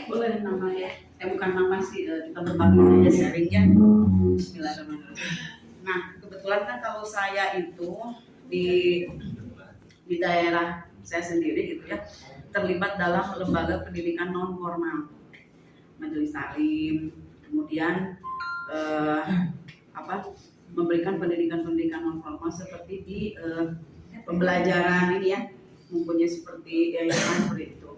Boleh nama ya? Bukan nama sih, kita berbagi aja sharing ya. Bismillahirrahmanirrahim. Nah, kebetulan kan kalau saya itu di daerah saya sendiri gitu ya, terlibat dalam lembaga pendidikan non formal, majelis taklim, kemudian memberikan pendidikan non formal seperti di pembelajaran ini ya, mempunyai seperti yayasan seperti itu.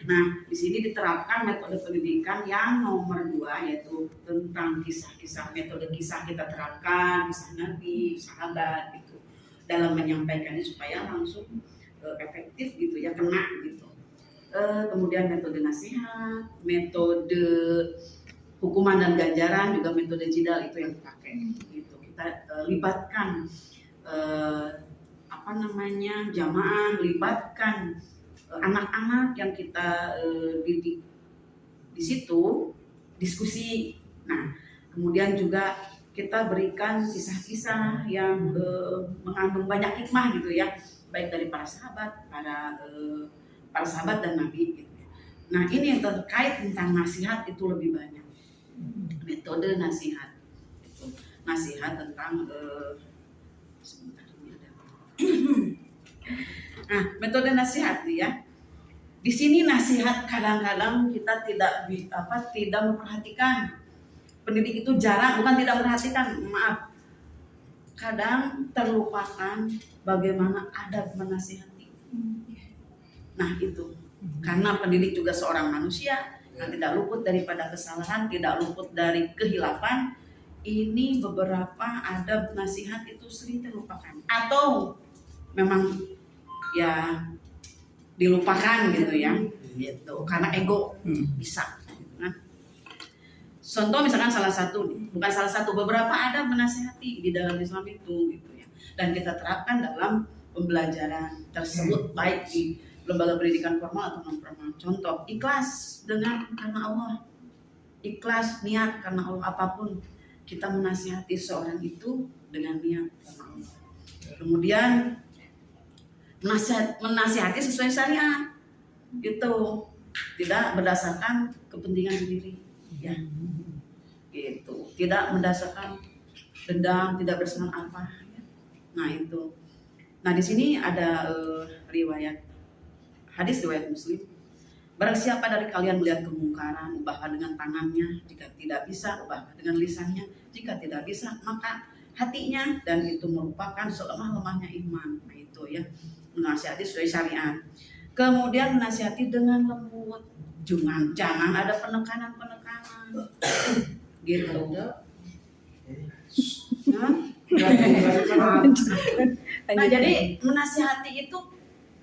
Nah, di sini diterapkan metode pendidikan yang nomor 2, yaitu tentang kisah-kisah, metode kisah kita terapkan, kisah Nabi, sahabat gitu, dalam menyampaikannya supaya langsung efektif gitu ya, kena gitu. Kemudian metode nasihat, metode hukuman dan ganjaran, juga metode jidal itu yang dipakai gitu. Kita libatkan jamaah, libatkan anak-anak yang kita didik di situ, diskusi. Nah, kemudian juga kita berikan kisah-kisah yang mengandung banyak hikmah gitu ya, baik dari para sahabat dan Nabi gitu. Nah, ini yang terkait tentang nasihat itu lebih banyak. Metode nasihat itu, nasihat tentang nah, metode nasihat nih ya. Di sini nasihat kadang-kadang kita tidak memperhatikan. Pendidik itu jarang, bukan tidak memperhatikan, maaf. Kadang terlupakan bagaimana adab menasihati. Nah, itu. Karena pendidik juga seorang manusia yang tidak luput daripada kesalahan, tidak luput dari kehilafan. Ini beberapa adab nasihat itu sering terlupakan. Atau memang ya dilupakan gitu ya, gitu, karena ego bisa. Nah, contoh misalkan beberapa adab menasihati di dalam Islam itu gitu ya, dan kita terapkan dalam pembelajaran tersebut baik di lembaga pendidikan formal atau non formal. Contoh, ikhlas karena Allah, ikhlas niat karena Allah, apapun kita menasihati seorang itu dengan niat karena Allah. Kemudian menasihati sesuai syariat gitu, tidak berdasarkan kepentingan sendiri ya, gitu, tidak berdasarkan dendam, tidak berdasarkan apa ya. Nah itu, nah di sini ada hadis riwayat Muslim. Barang siapa dari kalian melihat kemungkaran, ubahlah dengan tangannya, jika tidak bisa ubahlah dengan lisannya, jika tidak bisa maka hatinya, dan itu merupakan selemah-lemahnya iman. Nah itu ya, menasihati sesuai syariat. Kemudian menasihati dengan lembut, jangan ada penekanan gitu. Nah, jadi menasihati itu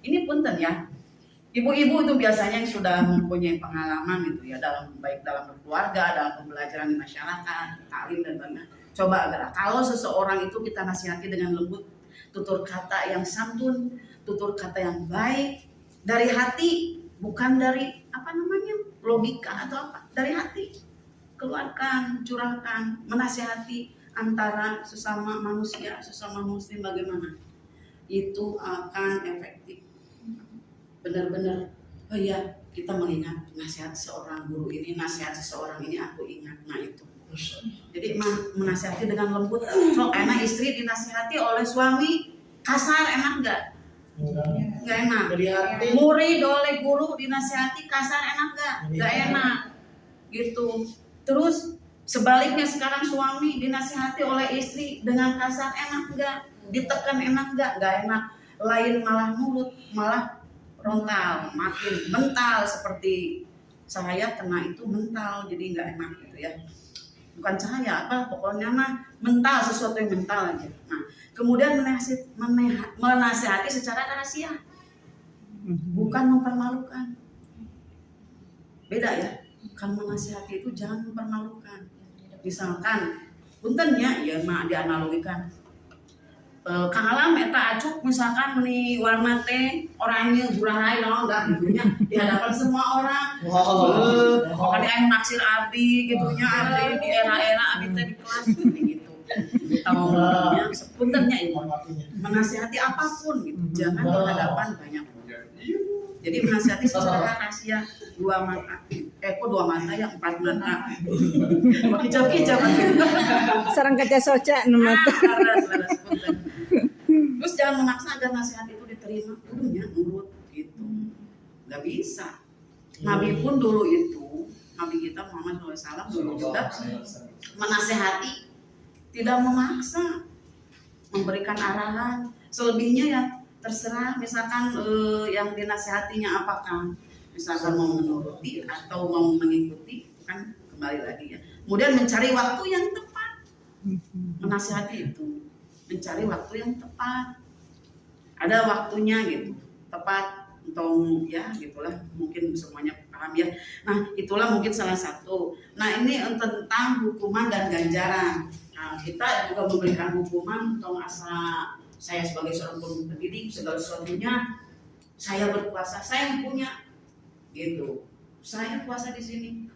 ini punten ya. Ibu-ibu itu biasanya yang sudah mempunyai pengalaman gitu ya, baik dalam berkeluarga, dalam pembelajaran di masyarakat, taklim dan lain-lain. Coba agar kalau seseorang itu kita nasihati dengan lembut, tutur kata yang santun, tutur kata yang baik, dari hati, bukan dari logika atau apa, dari hati. Keluarkan, curahkan, menasihati antara sesama manusia, sesama muslim bagaimana. Itu akan efektif. Benar-benar, oh iya, kita mengingat nasihat seorang guru ini, nasihat seseorang ini aku ingat. Nah itu. Jadi menasihati dengan lembut. So, enak istri dinasihati oleh suami kasar, enak nggak? Nggak enak. Murid oleh guru dinasihati kasar, enak nggak? Nggak enak. Gitu. Terus sebaliknya sekarang suami dinasihati oleh istri dengan kasar, enak nggak? Ditekan, enak nggak? Nggak enak. Lain malah mulut, malah frontal, makin mental, seperti saya kena itu mental, jadi nggak enak gitu ya. Bukan cahaya pokoknya mah mental, sesuatu yang mental aja. Nah, kemudian menasihati secara rahasia, bukan mempermalukan. Beda ya, kan menasihati itu jangan mempermalukan. Misalkan, puntennya ya dianalogikan. Kang Alam eta acuk misalkan meni warna teh orangnya gurahay enggak gitunya di hadapan semua orang. Pokoknya dia naksir abdi gitunya, abdi di era-era abdi teh di kelas gitu. Tamunya sepuntennya itu menasihati apapun gitu. Jangan di hadapan banyak orang. Jadi menasihati secara rahasia, 2 mata. Kok 2 mata ya, 4 mata. Kicau-kicau. Sarang kaca soca nu mata. Terus jangan memaksa agar nasihat itu diterima. Kudunya nurut gitu. Nggak bisa. Nabi pun dulu itu, Nabi kita Muhammad SAW dulu juga menasihati, tidak memaksa, memberikan arahan. Selebihnya ya terserah, misalkan yang dinasihatinya apakah misalkan mau menuruti atau mau mengikuti, kan kembali lagi ya. Kemudian mencari waktu yang tepat, menasihati itu mencari waktu yang tepat, ada waktunya gitu, tepat atau ya gitulah, mungkin semuanya paham ya. Nah itulah mungkin salah satu. Nah ini tentang hukuman dan ganjaran. Nah, kita juga memberikan hukuman untuk asa saya sebagai seorang pendidik, segala sesuatunya saya berkuasa, saya yang punya gitu. Saya kuasa di sini,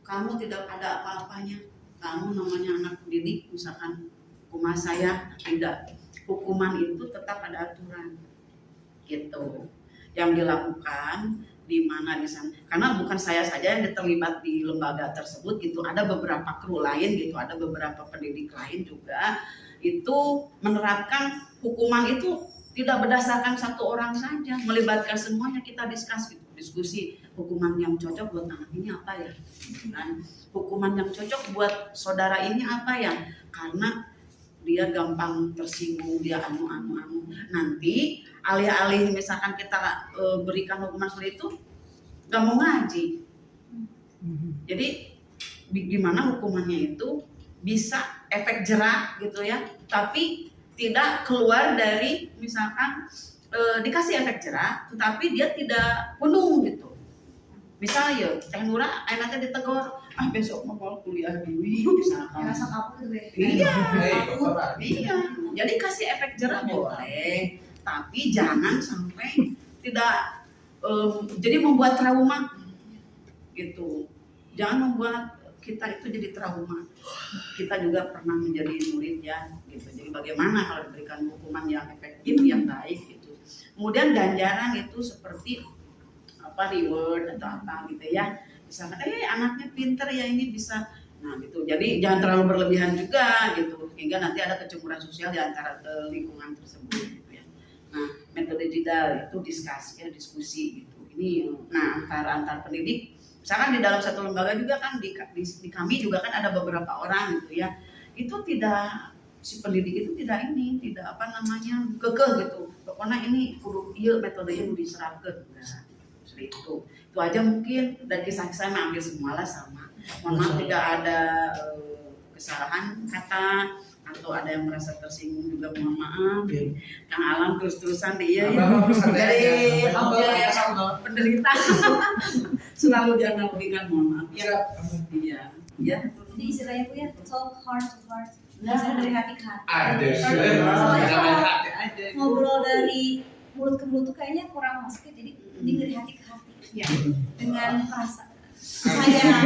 kamu tidak ada apa-apanya. Kamu namanya anak pendidik, misalkan hukuman saya tidak. Hukuman itu tetap ada aturan gitu yang dilakukan di mana di sana. Karena bukan saya saja yang terlibat di lembaga tersebut gitu, ada beberapa kru lain gitu, ada beberapa pendidik lain juga itu menerapkan hukuman itu tidak berdasarkan satu orang saja, melibatkan semuanya. Kita diskusi hukuman yang cocok buat anak ini apa ya, dan hukuman yang cocok buat saudara ini apa ya, karena dia gampang tersinggung, dia anu. Nanti alih-alih misalkan kita berikan hukuman seperti itu, nggak mau ngaji. Jadi gimana hukumannya itu bisa efek jerak gitu ya, tapi tidak keluar dari misalkan dikasih efek jerak, tetapi dia tidak penuh gitu. Misalnya ya, Teh Nura enaknya ditegur, besok mau kuliah dulu misalkan. Rasa kapok tuh. Iya. Jadi kasih efek jerak boleh, tapi jangan sampai tidak jadi membuat trauma gitu. Jangan membuat kita itu jadi trauma. Kita juga pernah menjadi murid ya gitu. Jadi bagaimana kalau diberikan hukuman yang efektif, yang baik gitu. Kemudian ganjaran itu seperti reward atau apa gitu ya. Misalkan anaknya pinter ya, ini bisa. Nah gitu. Jadi jangan terlalu berlebihan juga gitu, hingga nanti ada kecemburuan sosial di antara lingkungan tersebut gitu ya. Nah, metode digital itu diskusi gitu. Ini antar pendidik. Misalkan di dalam satu lembaga juga kan di kami juga kan ada beberapa orang gitu ya. Itu tidak, si pendidik itu tidak kekeh gitu. Pokoknya ini kudu ieu metodenya kudu diserapkeun. Nah, seperti itu. Itu aja mungkin, dan kisah saya ambil semualah sama. Mohon maaf tidak ada kesalahan kata atau ada yang merasa tersinggung juga, mohon maaf. Kang Alam terus-terusan dia dari penderita selalu dianalogikan, mohon maaf ya. Iya. Jadi istilahnya punya talk heart to heart. Nah, dari hati ke hati. Ada. Ngobrol dari mulut ke mulut tuh kayaknya kurang masuk ya. Jadi mending dari hati ke hati. Ya. Dengan perasaan. Saya